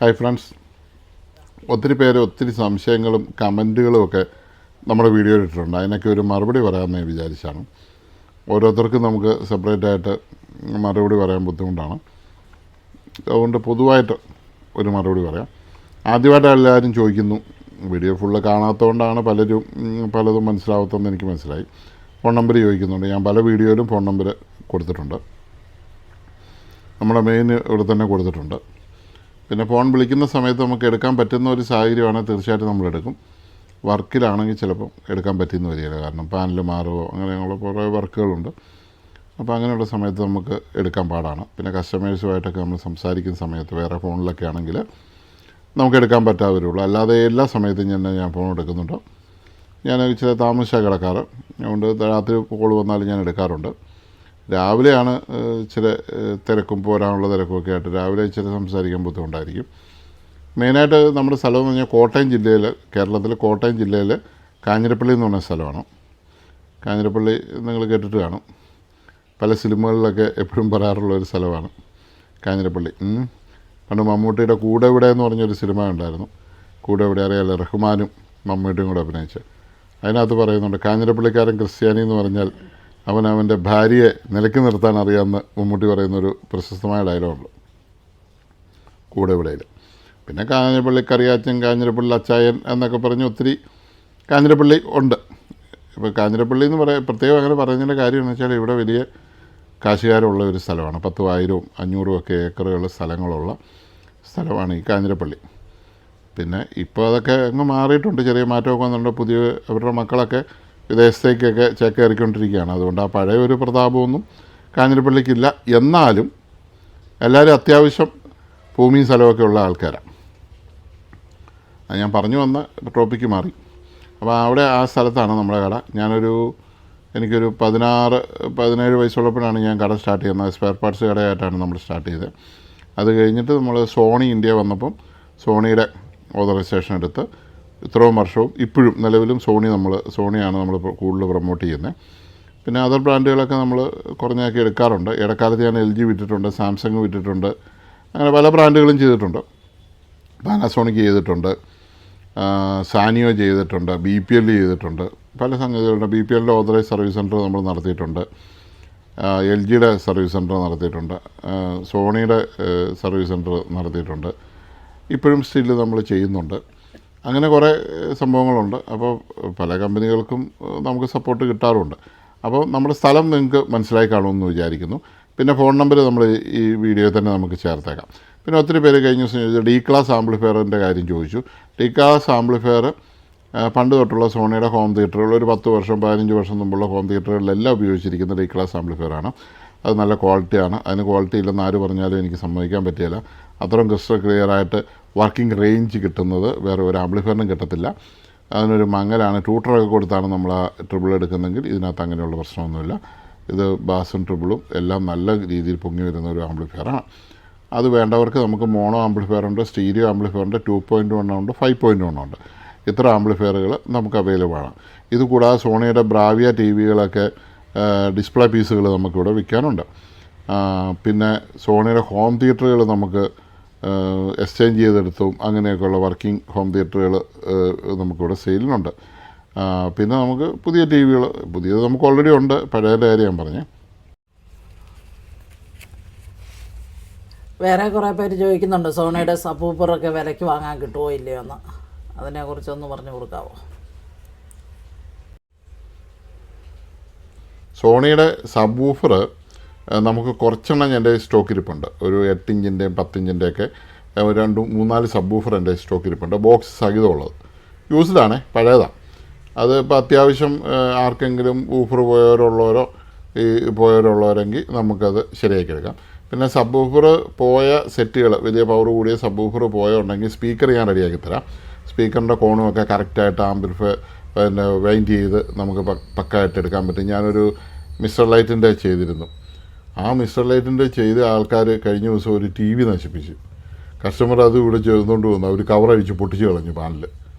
Hi friends, ഒത്തിരി പേര് ഒത്തിരി സംശയങ്ങളും കമൻറ്റുകളും ഒക്കെ നമ്മുടെ വീഡിയോയിൽ ഇട്ടിട്ടുണ്ട്. അതിനൊക്കെ ഒരു മറുപടി പറയാമെന്ന് വിചാരിച്ചാണ്. ഓരോരുത്തർക്കും നമുക്ക് സെപ്പറേറ്റ് ആയിട്ട് മറുപടി പറയാൻ ബുദ്ധിമുട്ടാണ്. അതുകൊണ്ട് പൊതുവായിട്ട് ഒരു മറുപടി പറയാം. ആദ്യമായിട്ട് എല്ലാവരും ചോദിക്കുന്നു, വീഡിയോ ഫുള്ള് കാണാത്തതുകൊണ്ടാണ് പലതും മനസ്സിലാവാത്തതെന്ന് എനിക്ക് മനസ്സിലായി. ഫോൺ നമ്പർ ചോദിക്കുന്നുണ്ട്. ഞാൻ പല വീഡിയോയിലും ഫോൺ നമ്പർ കൊടുത്തിട്ടുണ്ട്. നമ്മുടെ മെയിൻ ഇവിടെ തന്നെ കൊടുത്തിട്ടുണ്ട്. പിന്നെ ഫോൺ വിളിക്കുന്ന സമയത്ത് നമുക്ക് എടുക്കാൻ പറ്റുന്ന ഒരു സാഹചര്യമാണെങ്കിൽ തീർച്ചയായിട്ടും നമ്മളെടുക്കും. വർക്കിലാണെങ്കിൽ ചിലപ്പം എടുക്കാൻ പറ്റിയെന്ന് വരികയില്ല, കാരണം പാനൽ മാറുമോ അങ്ങനെയുള്ള കുറേ വർക്കുകളുണ്ട്. അപ്പോൾ അങ്ങനെയുള്ള സമയത്ത് നമുക്ക് എടുക്കാൻ പാടാണ്. പിന്നെ കസ്റ്റമേഴ്സുമായിട്ടൊക്കെ നമ്മൾ സംസാരിക്കുന്ന സമയത്ത് വേറെ ഫോണിലൊക്കെ ആണെങ്കിൽ നമുക്ക് എടുക്കാൻ പറ്റാവുള്ളൂ. അല്ലാതെ എല്ലാ സമയത്തും ഞാൻ ഫോൺ എടുക്കുന്നുണ്ട്. ഞാൻ ഇച്ചിരി താമസിച്ചാണ് കിടക്കാറ്. അതുകൊണ്ട് രാത്രി കോൾ വന്നാലും ഞാൻ എടുക്കാറുണ്ട്. രാവിലെയാണ് ചില തിരക്കും പോരാനുള്ള തിരക്കുമൊക്കെ ആയിട്ട് രാവിലെ ഇച്ചിരി സംസാരിക്കാൻ ബുദ്ധിമുട്ടായിരിക്കും. മെയിനായിട്ട് നമ്മുടെ സ്ഥലം എന്ന് പറഞ്ഞാൽ കോട്ടയം ജില്ലയിൽ, കേരളത്തിലെ കോട്ടയം ജില്ലയിൽ കാഞ്ഞിരപ്പള്ളി എന്ന് പറഞ്ഞ സ്ഥലമാണ്. കാഞ്ഞിരപ്പള്ളി നിങ്ങൾ കേട്ടിട്ട് കാണും, പല സിനിമകളിലൊക്കെ എപ്പോഴും പറയാറുള്ള ഒരു സ്ഥലമാണ് കാഞ്ഞിരപ്പള്ളി. പണ്ട് മമ്മൂട്ടിയുടെ കൂടെ ഇവിടെ എന്ന് പറഞ്ഞൊരു സിനിമ ഉണ്ടായിരുന്നു. കൂടെ ഇവിടെ അറിയാമല്ലോ, റഹ്മാനും മമ്മൂട്ടിയും കൂടെ അഭിനയിച്ച്. അതിനകത്ത് പറയുന്നുണ്ട്, കാഞ്ഞിരപ്പള്ളിക്കാരൻ ക്രിസ്ത്യാനി എന്ന് പറഞ്ഞാൽ അവൻ്റെ ഭാര്യയെ നിലയ്ക്ക് നിർത്താൻ അറിയാമെന്ന് മമ്മൂട്ടി പറയുന്നൊരു പ്രശസ്തമായ ഡയലോഗുണ്ട് കൂടെ ഇവിടെയിൽ. പിന്നെ കാഞ്ഞിരപ്പള്ളി കറിയാച്ചൻ, കാഞ്ഞിരപ്പള്ളി അച്ചായൻ എന്നൊക്കെ പറഞ്ഞ് ഒത്തിരി കാഞ്ഞിരപ്പള്ളി ഉണ്ട്. ഇപ്പോൾ കാഞ്ഞിരപ്പള്ളി എന്ന് പ്രത്യേകം അങ്ങനെ പറയുന്നതിൻ്റെ കാര്യം എന്ന് വെച്ചാൽ ഇവിടെ വലിയ കാശുകാരുള്ള ഒരു സ്ഥലമാണ്. 10,000 500 ഒക്കെ ഏക്കറുകൾ സ്ഥലങ്ങളുള്ള സ്ഥലമാണ് ഈ കാഞ്ഞിരപ്പള്ളി. പിന്നെ ഇപ്പോൾ അതൊക്കെ അങ്ങ് മാറിയിട്ടുണ്ട്, ചെറിയ മാറ്റമൊക്കെ വന്നിട്ടുണ്ട്. പുതിയ അവരുടെ മക്കളൊക്കെ വിദേശത്തേക്കൊക്കെ ചേക്കേറിക്കൊണ്ടിരിക്കുകയാണ്. അതുകൊണ്ട് ആ പഴയ ഒരു പ്രതാപമൊന്നും കാഞ്ഞിരപ്പള്ളിക്കില്ല. എന്നാലും എല്ലാവരും അത്യാവശ്യം ഭൂമിയും സ്ഥലമൊക്കെ ഉള്ള ആൾക്കാരാണ്. അത് ഞാൻ പറഞ്ഞു വന്ന ടോപ്പിക്ക് മാറി. അപ്പോൾ അവിടെ ആ സ്ഥലത്താണ് നമ്മുടെ കട. എനിക്കൊരു 16-17 വയസ്സുള്ളപ്പോഴാണ് ഞാൻ കട സ്റ്റാർട്ട് ചെയ്യുന്നത്. സ്പെയർ പാർട്സ് കടയായിട്ടാണ് നമ്മൾ സ്റ്റാർട്ട് ചെയ്തത്. അത് കഴിഞ്ഞിട്ട് നമ്മൾ സോണി ഇന്ത്യ വന്നപ്പം സോണിയുടെ ഓതറൈസേഷൻ എടുത്ത് ഇത്രയും വർഷവും ഇപ്പോഴും നിലവിലും സോണിയാണ് നമ്മൾ കൂടുതൽ പ്രൊമോട്ട് ചെയ്യുന്നത്. പിന്നെ അതർ ബ്രാൻഡുകളൊക്കെ നമ്മൾ കുറഞ്ഞാക്കി എടുക്കാറുണ്ട്. ഇടക്കാലത്ത് ഞാൻ LG വിറ്റിട്ടുണ്ട്, സാംസങ് വിറ്റിട്ടുണ്ട്, അങ്ങനെ പല ബ്രാൻഡുകളും ചെയ്തിട്ടുണ്ട്. പാനാസോണിക് ചെയ്തിട്ടുണ്ട്, സാനിയോ ചെയ്തിട്ടുണ്ട്, BPL ചെയ്തിട്ടുണ്ട്, പല സംഗതികളുണ്ട്. BPLൻ്റെ ഓതറൈസ് സർവീസ് സെൻറ്റർ നമ്മൾ നടത്തിയിട്ടുണ്ട്, LGയുടെ സർവീസ് സെൻറ്റർ നടത്തിയിട്ടുണ്ട്, സോണിയുടെ സർവീസ് സെൻറ്റർ നടത്തിയിട്ടുണ്ട്. ഇപ്പോഴും സ്റ്റിൽ നമ്മൾ ചെയ്യുന്നുണ്ട്. അങ്ങനെ കുറേ സംഭവങ്ങളുണ്ട്. അപ്പോൾ പല കമ്പനികൾക്കും നമുക്ക് സപ്പോർട്ട് കിട്ടാറുണ്ട്. അപ്പോൾ നമ്മുടെ സ്ഥലം നിങ്ങൾക്ക് മനസ്സിലായി കാണുമെന്ന് വിചാരിക്കുന്നു. പിന്നെ ഫോൺ നമ്പർ നമ്മൾ ഈ വീഡിയോയിൽ തന്നെ നമുക്ക് ചേർത്തേക്കാം. പിന്നെ ഒത്തിരി പേര് കഴിഞ്ഞ ദിവസം D ക്ലാസ് ആംപ്ലിഫയറിൻ്റെ കാര്യം ചോദിച്ചു. D ക്ലാസ് ആംപ്ലിഫയർ പണ്ട് തൊട്ടുള്ള സോണിയുടെ ഹോം തിയേറ്ററുകൾ, ഒരു 10 വർഷം 15 വർഷം മുമ്പുള്ള ഹോം തിയേറ്ററുകളിലെല്ലാം ഉപയോഗിച്ചിരിക്കുന്ന D ക്ലാസ് ആംപ്ലിഫയറാണ്. അത് നല്ല ക്വാളിറ്റിയാണ്. അതിന് ക്വാളിറ്റി ഇല്ലെന്ന് ആര് പറഞ്ഞാലും എനിക്ക് സമ്മതിക്കാൻ പറ്റില്ല. അത്രയും ക്രിസ്റ്റൽ ക്ലിയറായിട്ട് വർക്കിംഗ് റേഞ്ച് കിട്ടുന്നത് വേറെ ഒരു ആംപ്ലിഫയറിനും കിട്ടത്തില്ല. അതിനൊരു മങ്ങലാണ്. ട്യൂട്ടറൊക്കെ കൊടുത്താണ് നമ്മൾ ആ ട്രിബിൾ എടുക്കുന്നതെങ്കിൽ ഇതിനകത്ത് അങ്ങനെയുള്ള പ്രശ്നമൊന്നുമില്ല. ഇത് ബാസും ട്രിബിളും എല്ലാം നല്ല രീതിയിൽ പൊങ്ങി വരുന്ന ഒരു ആംപ്ലിഫയറാണ്. അത് വേണ്ടവർക്ക് നമുക്ക് മോണോ ആംപ്ലിഫയറുണ്ട്, സ്റ്റീരിയോ ആംപ്ലിഫയറുണ്ട്, 2.1 ഉണ്ട്, 5.1 ഉണ്ട്. ഇത്ര ആംപ്ലിഫയറുകൾ നമുക്ക് അവൈലബിൾ ആണ്. ഇതുകൂടാതെ സോണിയുടെ ബ്രാവിയ TVകളൊക്കെ ഡിസ്പ്ലേ പീസുകൾ നമുക്കിവിടെ വിൽക്കാനുണ്ട്. പിന്നെ സോണിയുടെ ഹോം തിയേറ്ററുകൾ നമുക്ക് എക്സ്ചേഞ്ച് ചെയ്തെടുത്തും അങ്ങനെയൊക്കെയുള്ള വർക്കിംഗ് ഹോം തിയേറ്ററുകൾ നമുക്കിവിടെ സെയിലിനുണ്ട്. പിന്നെ നമുക്ക് പുതിയ TVകൾ, പുതിയത് നമുക്ക് ഓൾറെഡി ഉണ്ട്, പഴയതിൻ്റെ കാര്യം ഞാൻ പറഞ്ഞേ. വേറെ കുറേ പേര് ചോദിക്കുന്നുണ്ട്, സോണിയുടെ സബൂഫറൊക്കെ വിലയ്ക്ക് വാങ്ങാൻ കിട്ടുമോ ഇല്ലയോ എന്ന്. അതിനെക്കുറിച്ചൊന്ന് പറഞ്ഞു കൊടുക്കാമോ? സോണിയുടെ സബ്വൂഫർ നമുക്ക് കുറച്ചെണ്ണം എൻ്റെ സ്റ്റോക്കിരിപ്പുണ്ട്. ഒരു 8 ഇഞ്ചിൻ്റെയും 10 ഇഞ്ചിൻ്റെയൊക്കെ 2-3-4 സബ്വൂഫർ എൻ്റെ സ്റ്റോക്കിരിപ്പുണ്ട്, ബോക്സ് സഹിതമുള്ളത്. യൂസ്ഡാണേ, പഴയതാണ്. അത് ഇപ്പോൾ അത്യാവശ്യം ആർക്കെങ്കിലും വൂഫർ പോയവരുള്ളവരെങ്കിൽ നമുക്കത് ശരിയാക്കി എടുക്കാം. പിന്നെ സബ്വൂഫർ പോയ സെറ്റുകൾ, വലിയ പവർ കൂടിയ സബ്വൂഫർ പോയുണ്ടെങ്കിൽ സ്പീക്കർ ഞാൻ റെഡിയാക്കി തരാം. സ്പീക്കറിൻ്റെ കോണുമൊക്കെ കറക്റ്റായിട്ട് ആംപ്ലിഫൈ പിന്നെ വൈൻഡ് ചെയ്ത് നമുക്ക് പക്കായിട്ട് എടുക്കാൻ പറ്റും. ഞാനൊരു മിസ്റ്റർ ലൈറ്റിൻ്റെ ചെയ്തിരുന്നു. ആ മിസ്റ്റർ ലൈറ്റിൻ്റെ ചെയ്ത ആൾക്കാർ കഴിഞ്ഞ ദിവസം ഒരു TV നശിപ്പിച്ചു. കസ്റ്റമർ അത് ഇവിടെ ചേർന്നുകൊണ്ട് വന്നു, അവർ കവറടിച്ച് പൊട്ടിച്ച് കളഞ്ഞു പാനൽ.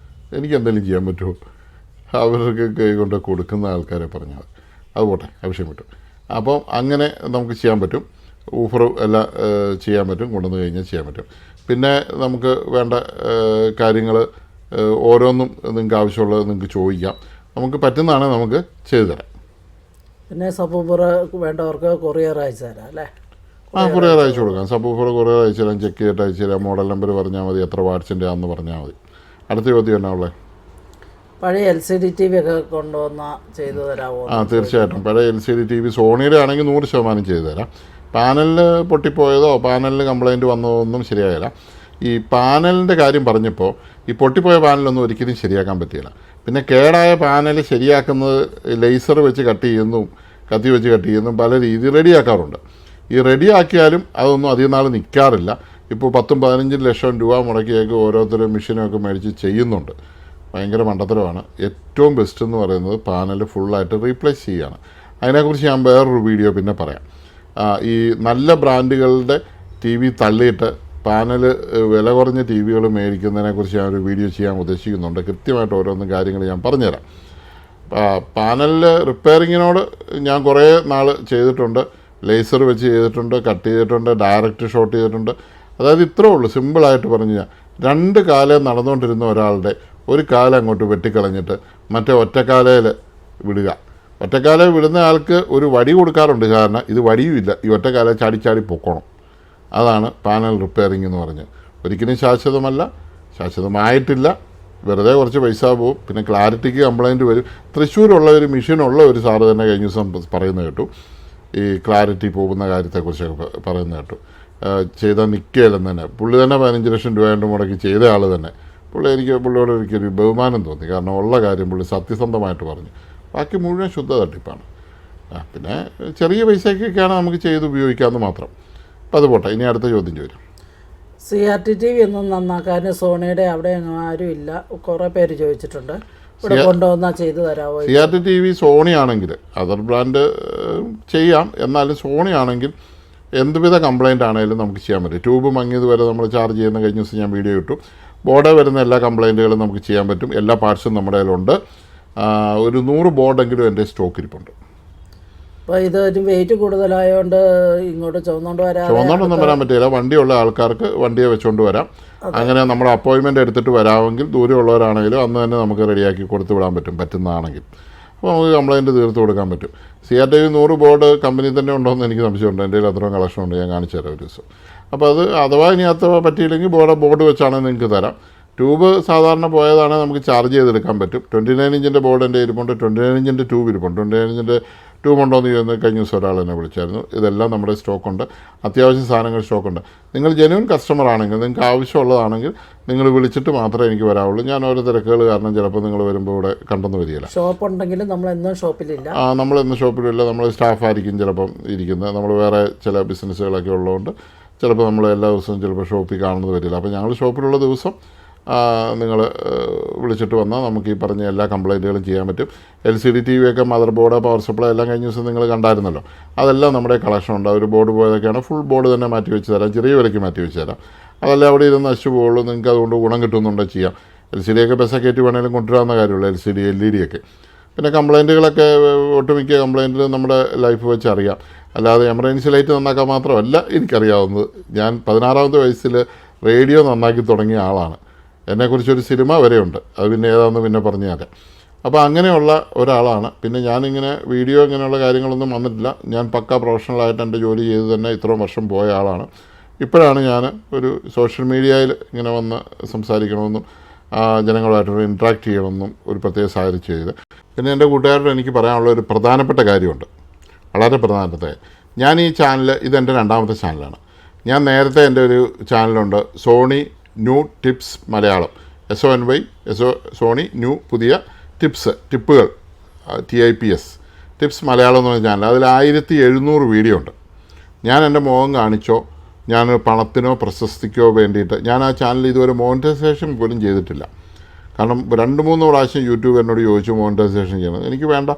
എനിക്ക് എന്തെങ്കിലും ചെയ്യാൻ പറ്റുമോ? അവർക്ക് കൈ കൊണ്ട് കൊടുക്കുന്ന ആൾക്കാരെ പറഞ്ഞാൽ അത് പോട്ടെ, ആവശ്യം പറ്റും. അപ്പം അങ്ങനെ നമുക്ക് ചെയ്യാൻ പറ്റും. ഊഫർ എല്ലാം ചെയ്യാൻ പറ്റും, കൊണ്ടുവന്ന് കഴിഞ്ഞാൽ ചെയ്യാൻ പറ്റും. പിന്നെ നമുക്ക് വേണ്ട കാര്യങ്ങൾ ഓരോന്നും നിങ്ങൾക്ക് ആവശ്യമുള്ളത് നിങ്ങൾക്ക് ചോദിക്കാം. നമുക്ക് പറ്റുന്നതാണ് നമുക്ക് ചെയ്തു തരാം. പിന്നെ സബൂഫർ വേണ്ടവർക്ക് കൊറിയർ അയച്ചു തരാം അല്ലേ? കൊറിയർ അയച്ചു കൊടുക്കാം. സബൂഫർ കൊറിയർ അയച്ചു തരാം, ചെക്ക് ചെയ്തിട്ട് അയച്ചു തരാം. മോഡൽ നമ്പർ പറഞ്ഞാൽ മതി, എത്ര വാട്സിൻ്റെ ആണെന്ന് പറഞ്ഞാൽ മതി. അടുത്ത ചോദ്യം എന്നാ ഉള്ളത്? പഴയ LCD TV ഒക്കെ കൊണ്ടുവന്ന ചെയ്തു തരാമോ? തീർച്ചയായിട്ടും. പഴയ LCD TV സോണിയുടെ ആണെങ്കിൽ 100% ചെയ്തു തരാം. പാനലിൽ പൊട്ടിപ്പോയതോ പാനലിൽ കംപ്ലയിൻറ്റ് വന്നതോ ഒന്നും ശരിയാകില്ല. ഈ പാനലിൻ്റെ കാര്യം പറഞ്ഞപ്പോൾ ഈ പൊട്ടിപ്പോയ പാനലൊന്നും ഒരിക്കലും ശരിയാക്കാൻ പറ്റില്ല. പിന്നെ കേടായ പാനൽ ശരിയാക്കുന്നത് ലേസർ വെച്ച് കട്ട് ചെയ്യുന്നു, കത്തി വെച്ച് കട്ട് ചെയ്യുന്നു, പല രീതി റെഡിയാക്കാറുണ്ട്. ഈ റെഡിയാക്കിയാലും അതൊന്നും അധികം നാൾ നിൽക്കാറില്ല. ഇപ്പോൾ 10-15 ലക്ഷം രൂപ മുടക്കിയൊക്കെ ഓരോരുത്തരും മെഷീനൊക്കെ മേടിച്ച് ചെയ്യുന്നുണ്ട്. ഭയങ്കര മണ്ടത്തരമാണ്. ഏറ്റവും ബെസ്റ്റ് എന്ന് പറയുന്നത് പാനൽ ഫുള്ളായിട്ട് റീപ്ലേസ് ചെയ്യുകയാണ്. അതിനെക്കുറിച്ച് ഞാൻ വേറൊരു വീഡിയോ പിന്നെ പറയാം. ഈ നല്ല ബ്രാൻഡുകളുടെ TV തള്ളിയിട്ട് പാനൽ വില കുറഞ്ഞ TV മേടിക്കുന്നതിനെക്കുറിച്ച് ഞാനൊരു വീഡിയോ ചെയ്യാൻ ഉദ്ദേശിക്കുന്നുണ്ട്. കൃത്യമായിട്ട് ഓരോന്നും കാര്യങ്ങൾ ഞാൻ പറഞ്ഞുതരാം. പാനലിൽ റിപ്പയറിങ്ങിനോട് ഞാൻ കുറേ നാൾ ചെയ്തിട്ടുണ്ട്. ലേസർ വെച്ച് ചെയ്തിട്ടുണ്ട്, കട്ട് ചെയ്തിട്ടുണ്ട്, ഡയറക്റ്റ് ഷോട്ട് ചെയ്തിട്ടുണ്ട്. അതായത് ഇത്രേ ഉള്ളൂ. സിമ്പിളായിട്ട് പറഞ്ഞു ഞാൻ 2 കാലം നടന്നുകൊണ്ടിരുന്ന ഒരാളുടെ ഒരു കാലം അങ്ങോട്ട് വെട്ടിക്കളഞ്ഞിട്ട് മറ്റേ ഒറ്റക്കാലയിൽ വിടുക. ഒറ്റക്കാലയിൽ വിടുന്ന ആൾക്ക് ഒരു വടി കൊടുക്കാറുണ്ട്. കാരണം ഇത് വടിയുമില്ല, ഈ ഒറ്റക്കാലം ചാടി പൊക്കണം. അതാണ് പാനൽ റിപ്പയറിംഗ് എന്ന് പറഞ്ഞ്. ഒരിക്കലും ശാശ്വതമല്ല, ശാശ്വതമായിട്ടില്ല. വെറുതെ കുറച്ച് പൈസ പോവും. പിന്നെ ക്ലാരിറ്റിക്ക് കംപ്ലയിൻറ്റ് വരും. തൃശ്ശൂരുള്ള ഒരു മെഷീനുള്ള ഒരു സാറ് തന്നെ കഴിഞ്ഞ ദിവസം പറയുന്നത് കേട്ടു. ഈ ക്ലാരിറ്റി പോകുന്ന കാര്യത്തെക്കുറിച്ചൊക്കെ പറയുന്നത് കേട്ടു. ചെയ്താൽ നിൽക്കുകയില്ലെന്ന് തന്നെ. പുള്ളി തന്നെ 15 ലക്ഷം രൂപ കൊണ്ട് മുടക്കി ചെയ്ത ആൾ തന്നെ. പുള്ളിയോട് എനിക്കൊരു ബഹുമാനം തോന്നി. കാരണം ഉള്ള കാര്യം പുള്ളി സത്യസന്ധമായിട്ട് പറഞ്ഞു. ബാക്കി മുഴുവൻ ശുദ്ധ തട്ടിപ്പാണ്. പിന്നെ ചെറിയ പൈസയ്ക്കൊക്കെയാണ് നമുക്ക് ചെയ്ത് ഉപയോഗിക്കാമെന്ന് മാത്രം. അപ്പോൾ അത് പോട്ടെ. ഇനി അടുത്ത ചോദ്യം ചോദിക്കും. CRT TV ഒന്നും നന്നാക്കാൻ സോണിയുടെ അവിടെ ആരും ഇല്ല, കുറേ പേര് ചോദിച്ചിട്ടുണ്ട്. ഇവിടെ കൊണ്ടുവന്നാൽ ചെയ്തു തരാമോ? CRT TV സോണി ആണെങ്കിൽ അതർ ബ്രാൻഡ് ചെയ്യാം. എന്നാലും സോണി ആണെങ്കിൽ എന്തുവിധ കംപ്ലയിൻ്റ് ആണെങ്കിലും നമുക്ക് ചെയ്യാൻ പറ്റും. ട്യൂബ് മങ്ങിയത് വരെ നമ്മൾ ചാർജ് ചെയ്യുന്ന കഴിഞ്ഞ ദിവസം ഞാൻ വീഡിയോ ഇട്ടു. ബോർഡ് വരുന്ന എല്ലാ കംപ്ലയിൻറ്റുകളും നമുക്ക് ചെയ്യാൻ പറ്റും. എല്ലാ പാർട്സും നമ്മുടെ കയ്യിലുണ്ട്. ഒരു 100 ബോർഡെങ്കിലും എൻ്റെ സ്റ്റോക്ക് ഇരിപ്പുണ്ട്. അപ്പോൾ ഇതൊരു വെയിറ്റ് കൂടുതലായതുകൊണ്ട് ഇങ്ങോട്ട് ചുവന്നോണ്ടൊന്നും വരാൻ പറ്റില്ല. വണ്ടിയുള്ള ആൾക്കാർക്ക് വണ്ടിയെ വെച്ചുകൊണ്ട് വരാം. അങ്ങനെ നമ്മൾ അപ്പോയിൻമെൻറ്റ് എടുത്തിട്ട് വരാമെങ്കിൽ ദൂരെയുള്ളവരാണെങ്കിലും അന്ന് തന്നെ നമുക്ക് റെഡിയാക്കി കൊടുത്തു വിടാൻ പറ്റുന്നതാണെങ്കിൽ. അപ്പോൾ നമുക്ക് കംപ്ലയിൻറ്റ് തീർത്ത് കൊടുക്കാൻ പറ്റും. CRT 100 ബോർഡ് കമ്പനി തന്നെ ഉണ്ടോ എന്ന് എനിക്ക് സംശയമുണ്ട്. എൻ്റെ കയ്യിൽ അത്രയും കളക്ഷൻ ഉണ്ട്. ഞാൻ കാണിച്ചു തരാം ഒരു ദിവസം. അപ്പോൾ അത് അഥവാ ഇനി അഥവാ പറ്റിയില്ലെങ്കിൽ ബോർഡ് വെച്ചാണെങ്കിൽ നിങ്ങൾക്ക് തരാം. ട്യൂബ് സാധാരണ പോയതാണെങ്കിൽ നമുക്ക് ചാർജ് ചെയ്തെടുക്കാൻ പറ്റും. 29 ഇഞ്ചിൻ്റെ ബോർഡ് എൻ്റെ ഇരിപ്പുണ്ട്, 29 ഇഞ്ചിൻ്റെ ട്യൂബ് ഇരിപ്പുണ്ട്. 29 ഇഞ്ചിൻ്റെ ട്യൂബ് ഉണ്ടോ എന്ന് ചോദിക്കുന്നത് കഴിഞ്ഞ ദിവസം ഒരാൾ എന്നെ വിളിച്ചായിരുന്നു. ഇതെല്ലാം നമ്മുടെ സ്റ്റോക്കുണ്ട്. അത്യാവശ്യം സാധനങ്ങൾ സ്റ്റോക്കുണ്ട്. നിങ്ങൾ ജെന്യുവൻ കസ്റ്റമർ ആണെങ്കിൽ, നിങ്ങൾക്ക് ആവശ്യമുള്ളതാണെങ്കിൽ നിങ്ങൾ വിളിച്ചിട്ട് മാത്രമേ എനിക്ക് വരാവുള്ളൂ. ഞാൻ ഓരോ തിരക്കുകൾ കാരണം ചിലപ്പോൾ നിങ്ങൾ വരുമ്പോൾ ഇവിടെ കണ്ടെന്ന് വരികയില്ല. ഷോപ്പ് ഉണ്ടെങ്കിലും നമ്മളെന്നും ഷോപ്പിലില്ല. നമ്മളെന്നും ഷോപ്പിലില്ല. നമ്മൾ സ്റ്റാഫായിരിക്കും ചിലപ്പം ഇരിക്കുന്നത്. നമ്മൾ വേറെ ചില ബിസിനസ്സുകളൊക്കെ ഉള്ളതുകൊണ്ട് ചിലപ്പോൾ നമ്മൾ എല്ലാ ദിവസവും ചിലപ്പോൾ ഷോപ്പിൽ കാണുന്നത് വരില്ല. അപ്പോൾ ഞങ്ങൾ ഷോപ്പിലുള്ള ദിവസം നിങ്ങൾ വിളിച്ചിട്ട് വന്നാൽ നമുക്ക് ഈ പറഞ്ഞ എല്ലാ കംപ്ലയിൻറ്റുകളും ചെയ്യാൻ പറ്റും. LCD TV ഒക്കെ മദർ ബോർഡ്, പവർ സപ്ലൈ എല്ലാം കഴിഞ്ഞ ദിവസം നിങ്ങൾ കണ്ടായിരുന്നല്ലോ. അതെല്ലാം നമ്മുടെ കളക്ഷൻ ഉണ്ട്. ഒരു ബോർഡ് പോയതൊക്കെയാണ് ഫുൾ ബോർഡ് തന്നെ മാറ്റി വെച്ച് തരാം. ചെറിയ വിലയ്ക്ക് മാറ്റി വെച്ച് തരാം. അതെല്ലാം അവിടെ ഇരുന്ന് നശിച്ചു പോകുള്ളൂ. നിങ്ങൾക്ക് അതുകൊണ്ട് ഗുണം കിട്ടുന്നുണ്ടോ ചെയ്യാം. LCD ഒക്കെ ബസ്സൊക്കെ കയറ്റി വേണമെങ്കിലും കൊണ്ടുവരാവുന്ന കാര്യമുള്ളൂ. LCD LED ഒക്കെ. പിന്നെ കംപ്ലയിൻറ്റുകളൊക്കെ ഒട്ടുമിക്ക കംപ്ലയിൻറ്റിലും നമ്മുടെ ലൈഫ് വെച്ച് അറിയാം. അല്ലാതെ എമർജൻസി ലൈറ്റ് നന്നാക്കാൻ മാത്രമല്ല എനിക്കറിയാവുന്നത്. ഞാൻ 16ാമത്തെ വയസ്സിൽ റേഡിയോ നന്നാക്കി തുടങ്ങിയ ആളാണ്. എന്നെക്കുറിച്ചൊരു സിനിമ വരെയുണ്ട്. അത് പിന്നെ ഏതാണെന്ന് പിന്നെ പറഞ്ഞു തരാം. അപ്പോൾ അങ്ങനെയുള്ള ഒരാളാണ്. പിന്നെ ഞാനിങ്ങനെ വീഡിയോ ഇങ്ങനെയുള്ള കാര്യങ്ങളൊന്നും വന്നിട്ടില്ല. ഞാൻ പക്ക പ്രൊഫഷണലായിട്ട് എൻ്റെ ജോലി ചെയ്ത് തന്നെ ഇത്രയും വർഷം പോയ ആളാണ്. ഇപ്പോഴാണ് ഞാൻ ഒരു സോഷ്യൽ മീഡിയയിൽ ഇങ്ങനെ വന്ന് സംസാരിക്കണമെന്നും ജനങ്ങളുമായിട്ട് ഇൻട്രാക്ട് ചെയ്യണമെന്നും ഒരു പ്രത്യേക സാഹചര്യം ചെയ്ത്. പിന്നെ എൻ്റെ കൂട്ടുകാരോട് എനിക്ക് പറയാനുള്ള ഒരു പ്രധാനപ്പെട്ട കാര്യമുണ്ട്. വളരെ പ്രധാനപ്പെട്ട. ഞാൻ ഈ ചാനൽ, ഇതെൻ്റെ 2ാമത്തെ ചാനലാണ്. ഞാൻ നേരത്തെ എൻ്റെ ഒരു ചാനലുണ്ട്, Sony new tips Malayalam. SONY Sony new പുതിയ ടിപ്പുകൾ TIPS ടിപ്സ് മലയാളം എന്ന് പറഞ്ഞ ചാനൽ. അതിൽ 1700 വീഡിയോ ഉണ്ട്. ഞാൻ എൻ്റെ മുഖം കാണിച്ചോ, ഞാൻ പണത്തിനോ പ്രശസ്തിക്കോ വേണ്ടിയിട്ട് ഞാൻ ആ ചാനൽ ഇതുവരെ മോണിറ്റൈസേഷൻ പോലും ചെയ്തിട്ടില്ല. കാരണം 2-3 പ്രാവശ്യം യൂട്യൂബ് എന്നോട് ചോദിച്ചു മോണിറ്റൈസേഷൻ ചെയ്യണം. എനിക്ക് വേണ്ട.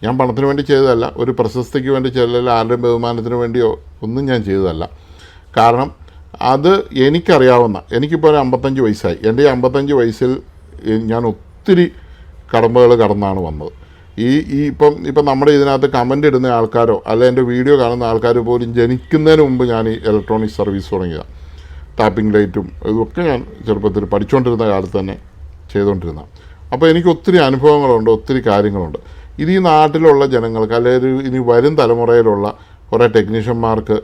ഞാൻ പണത്തിന് വേണ്ടി ചെയ്തതല്ല, ഒരു പ്രശസ്തിക്ക് വേണ്ടി ചെയ്തതല്ല, ആരുടെയും ബഹുമാനത്തിന് വേണ്ടിയോ ഒന്നും ഞാൻ ചെയ്തതല്ല. കാരണം അത് എനിക്കറിയാവുന്ന, എനിക്കിപ്പോൾ ഒരു 55 വയസ്സായി. എൻ്റെ 55 വയസ്സിൽ ഞാൻ ഒത്തിരി കടമ്പകൾ കടന്നാണ് വന്നത്. ഇപ്പം നമ്മുടെ ഇതിനകത്ത് കമൻ്റ് ഇടുന്ന ആൾക്കാരോ അല്ല എൻ്റെ വീഡിയോ കാണുന്ന ആൾക്കാർ പോലും ജനിക്കുന്നതിന് മുമ്പ് ഞാൻ ഈ ഇലക്ട്രോണിക് സർവീസ് തുടങ്ങിയതാണ്. ടാപ്പിംഗ് ലൈറ്റും ഇതൊക്കെ ഞാൻ ചെറുപ്പത്തിൽ പഠിച്ചുകൊണ്ടിരുന്ന കാലത്ത് തന്നെ ചെയ്തുകൊണ്ടിരുന്ന. അപ്പോൾ എനിക്ക് ഒത്തിരി അനുഭവങ്ങളുണ്ട്, ഒത്തിരി കാര്യങ്ങളുണ്ട്. ഇത് ഈ നാട്ടിലുള്ള ജനങ്ങൾക്ക് അല്ലെങ്കിൽ ഇനി വരും തലമുറയിലുള്ള കുറേ ടെക്നീഷ്യന്മാർക്ക്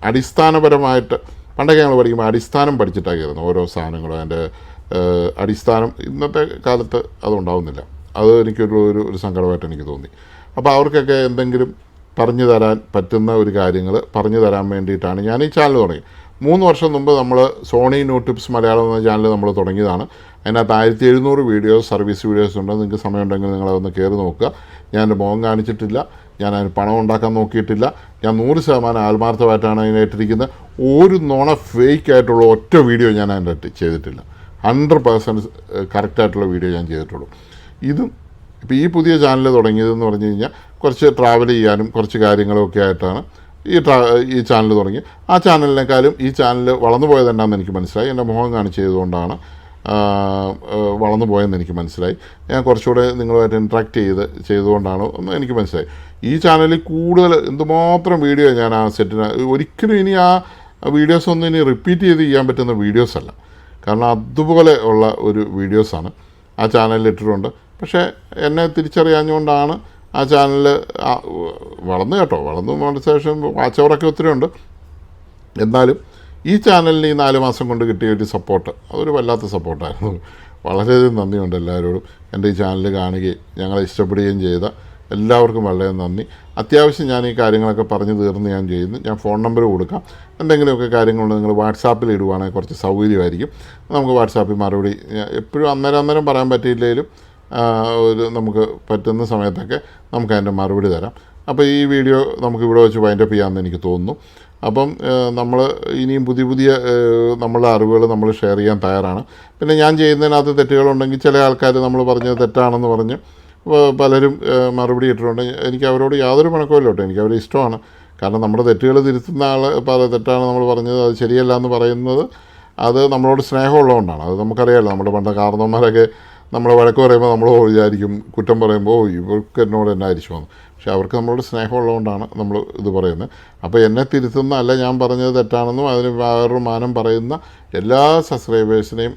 അടിസ്ഥാനപരമായിട്ട് പണ്ടൊക്കെ ഞങ്ങൾ പഠിക്കുമ്പോൾ അടിസ്ഥാനം പഠിച്ചിട്ടായിരുന്നു ഓരോ സാധനങ്ങളും. അതിൻ്റെ അടിസ്ഥാനം ഇന്നത്തെ കാലത്ത് അതുണ്ടാവുന്നില്ല. അത് എനിക്കൊരു സങ്കടമായിട്ട് എനിക്ക് തോന്നി. അപ്പോൾ അവർക്കൊക്കെ എന്തെങ്കിലും പറഞ്ഞു തരാൻ പറ്റുന്ന ഒരു കാര്യങ്ങൾ പറഞ്ഞു തരാൻ വേണ്ടിയിട്ടാണ് ഞാൻ ഈ ചാനൽ തുടങ്ങി. 3 വർഷം മുമ്പ് നമ്മൾ സോണി ന്യൂ ടിപ്സ് മലയാളം എന്ന ചാനൽ നമ്മൾ തുടങ്ങിയതാണ്. അതിനകത്ത് 1700 വീഡിയോസ്, സർവീസ് വീഡിയോസ് ഉണ്ട്. നിങ്ങൾക്ക് സമയമുണ്ടെങ്കിൽ നിങ്ങളതൊന്ന് കയറി നോക്കുക. ഞാൻ എൻ്റെ മുഖം കാണിച്ചിട്ടില്ല, ഞാൻ അതിന് പണം ഉണ്ടാക്കാൻ നോക്കിയിട്ടില്ല. ഞാൻ 100% ആത്മാർത്ഥമായിട്ടാണ് അതിനായിട്ടിരിക്കുന്നത്. ഒരു നുണ ഫേക്കായിട്ടുള്ള ഒറ്റ വീഡിയോ ഞാൻ അതിൻ്റെ ചെയ്തിട്ടില്ല. 100% കറക്റ്റായിട്ടുള്ള വീഡിയോ ഞാൻ ചെയ്തിട്ടുള്ളൂ. ഇതും ഇപ്പോൾ ഈ പുതിയ ചാനൽ തുടങ്ങിയതെന്ന് പറഞ്ഞു കഴിഞ്ഞാൽ കുറച്ച് ട്രാവൽ ചെയ്യാനും കുറച്ച് കാര്യങ്ങളൊക്കെ ആയിട്ടാണ് ഈ ചാനൽ തുടങ്ങി. ആ ചാനലിനേക്കാളും ഈ ചാനൽ വളർന്നു പോയത് എന്താണെന്ന് എനിക്ക് മനസ്സിലായി. എൻ്റെ മുഖം കാണിച്ച് ചെയ്തുകൊണ്ടാണ് വളർന്നു പോയെന്ന് എനിക്ക് മനസ്സിലായി. ഞാൻ കുറച്ചുകൂടെ നിങ്ങളുമായിട്ട് ഇൻട്രാക്ട് ചെയ്തുകൊണ്ടാണ് എന്ന് എനിക്ക് മനസ്സിലായി. ഈ ചാനലിൽ കൂടുതൽ എന്തുമാത്രം വീഡിയോ ഞാൻ ആ സെറ്റിന് ഒരിക്കലും ഇനി ആ വീഡിയോസൊന്നും ഇനി റിപ്പീറ്റ് ചെയ്യാൻ പറ്റുന്ന വീഡിയോസല്ല. കാരണം അതുപോലെ ഉള്ള ഒരു വീഡിയോസാണ് ആ ചാനലിൽ ഇട്ടിട്ടുണ്ട്. പക്ഷേ എന്നെ തിരിച്ചറിയാഞ്ഞുകൊണ്ടാണ് ആ ചാനൽ വളർന്നു കേട്ടോ. വളർന്നു പോയ ശേഷം വാച്ച് അവറൊക്കെ ഒത്തിരി ഉണ്ട്. എന്നാലും ഈ ചാനലിന് ഈ 4 മാസം കൊണ്ട് കിട്ടിയ ഒരു സപ്പോർട്ട് അതൊരു വല്ലാത്ത സപ്പോർട്ടായിരുന്നു. വളരെയധികം നന്ദിയുണ്ട് എല്ലാവരോടും. എൻ്റെ ഈ ചാനൽ കാണുകയും ഞങ്ങളെ ഇഷ്ടപ്പെടുകയും ചെയ്ത എല്ലാവർക്കും വളരെ നന്ദി. അത്യാവശ്യം ഞാൻ ഈ കാര്യങ്ങളൊക്കെ പറഞ്ഞു തീർന്ന് ഞാൻ ചെയ്യുന്നു. ഞാൻ ഫോൺ നമ്പർ കൊടുക്കാം. എന്തെങ്കിലുമൊക്കെ കാര്യങ്ങളുണ്ട് നിങ്ങൾ വാട്സാപ്പിൽ ഇടുവാണെങ്കിൽ കുറച്ച് സൗകര്യമായിരിക്കും. നമുക്ക് വാട്സാപ്പിൽ മറുപടി എപ്പോഴും അന്നേരം പറയാൻ പറ്റിയില്ലെങ്കിലും നമുക്ക് പറ്റുന്ന സമയത്തൊക്കെ നമുക്ക് അതിൻ്റെ മറുപടി തരാം. അപ്പോൾ ഈ വീഡിയോ നമുക്ക് ഇവിടെ വെച്ച് വൈൻഡപ്പ് ചെയ്യാമെന്ന് എനിക്ക് തോന്നുന്നു. അപ്പം നമ്മൾ ഇനിയും പുതിയ നമ്മളുടെ അറിവുകൾ നമ്മൾ ഷെയർ ചെയ്യാൻ തയ്യാറാണ്. പിന്നെ ഞാൻ ചെയ്യുന്നതിനകത്ത് തെറ്റുകളുണ്ടെങ്കിൽ ചില ആൾക്കാർ നമ്മൾ പറഞ്ഞത് തെറ്റാണെന്ന് പറഞ്ഞ് പലരും മറുപടി ഇട്ടിട്ടുണ്ട്. എനിക്ക് അവരോട് യാതൊരു പിണക്കമില്ല കേട്ടോ. എനിക്ക് അവരെ ഇഷ്ടമാണ്. കാരണം നമ്മുടെ തെറ്റുകൾ തിരുത്തുന്ന ആൾ തെറ്റാണ് നമ്മൾ പറഞ്ഞത്, അത് ശരിയല്ല എന്ന് പറയുന്നത് അത് നമ്മളോട് സ്നേഹമുള്ളതുകൊണ്ടാണ്. അത് നമുക്കറിയാമല്ലോ. നമ്മുടെ പണ്ട കാരണവന്മാരൊക്കെ നമ്മൾ വഴക്ക് പറയുമ്പോൾ നമ്മൾ വിചാരിക്കും, കുറ്റം പറയുമ്പോൾ ഇവർക്ക് എന്നോട് എന്നാ അരിച്ചുവന്നു. പക്ഷേ അവർക്ക് നമ്മളോട് സ്നേഹമുള്ളതുകൊണ്ടാണ് നമ്മൾ ഇത് പറയുന്നത്. അപ്പോൾ എന്നെ തിരുത്തുന്ന അല്ല ഞാൻ പറഞ്ഞത് തെറ്റാണെന്നും അതിന് വേറൊരു മാനം പറയുന്ന എല്ലാ സബ്സ്ക്രൈബേഴ്സിനെയും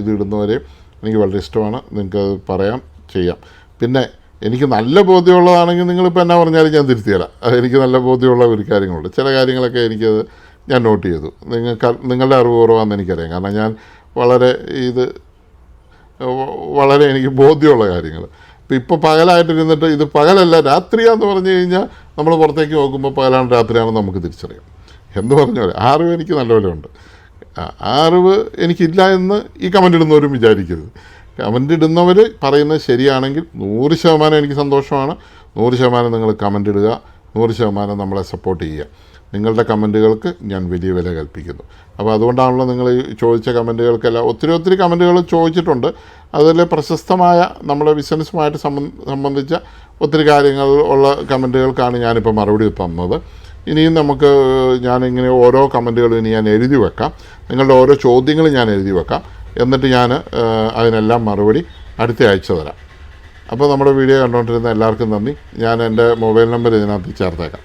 ഇതിടുന്നവരെയും എനിക്ക് വളരെ ഇഷ്ടമാണ്. നിങ്ങൾക്ക് പറയാം, ചെയ്യാം. പിന്നെ എനിക്ക് നല്ല ബോധ്യമുള്ളതാണെങ്കിൽ നിങ്ങളിപ്പോൾ എന്നാ പറഞ്ഞാലും ഞാൻ തിരുത്തി തരാം. എനിക്ക് നല്ല ബോധ്യമുള്ള ഒരു കാര്യങ്ങളുണ്ട്. ചില കാര്യങ്ങളൊക്കെ എനിക്കത് ഞാൻ നോട്ട് ചെയ്തു. നിങ്ങളുടെ അറിവ് കുറവാണെന്ന് എനിക്കറിയാം. കാരണം ഞാൻ വളരെ എനിക്ക് ബോധ്യമുള്ള കാര്യങ്ങൾ. ഇപ്പോൾ പകലായിട്ടിരുന്നിട്ട് ഇത് പകലല്ല രാത്രിയാന്ന് പറഞ്ഞു കഴിഞ്ഞാൽ നമ്മൾ പുറത്തേക്ക് നോക്കുമ്പോൾ പകലാണ് രാത്രിയാണെന്ന് നമുക്ക് തിരിച്ചറിയാം. എന്ന് പറഞ്ഞാൽ ആ അറിവ് എനിക്ക് നല്ലപോലെ ഉണ്ട്. ആ അറിവ് എനിക്കില്ല എന്ന് ഈ കമൻ്റ് ഇടുന്നവരും വിചാരിക്കരുത്. കമൻ്റ് ഇടുന്നവർ പറയുന്നത് ശരിയാണെങ്കിൽ 100% എനിക്ക് സന്തോഷമാണ്. 100% നിങ്ങൾ കമൻ്റ് ഇടുക, 100% നമ്മളെ സപ്പോർട്ട് ചെയ്യുക. നിങ്ങളുടെ കമൻറ്റുകൾക്ക് ഞാൻ വലിയ വില കൽപ്പിക്കുന്നു. അപ്പോൾ അതുകൊണ്ടാണല്ലോ നിങ്ങൾ ചോദിച്ച കമൻറ്റുകൾക്കെല്ലാം ഒത്തിരി കമൻറ്റുകൾ ചോദിച്ചിട്ടുണ്ട്. അതിൽ പ്രശസ്തമായ നമ്മുടെ ബിസിനസ്സുമായിട്ട് സംബന്ധിച്ച ഒത്തിരി കാര്യങ്ങൾ ഉള്ള കമൻറ്റുകൾക്കാണ് ഞാനിപ്പോൾ മറുപടി തന്നത്. ഇനിയും ഞാനിങ്ങനെ ഓരോ കമൻറ്റുകളും ഇനി ഞാൻ എഴുതി വെക്കാം. നിങ്ങളുടെ ഓരോ ചോദ്യങ്ങളും ഞാൻ എഴുതി വെക്കാം. എന്നിട്ട് ഞാൻ അതിനെല്ലാം മറുപടി അടുത്ത ആഴ്ച തരാം. അപ്പോൾ നമ്മുടെ വീഡിയോ കണ്ടുകൊണ്ടിരുന്ന എല്ലാവർക്കും നന്ദി. ഞാൻ എൻ്റെ മൊബൈൽ നമ്പർ ഇതിനകത്ത് ചേർത്തേക്കാം.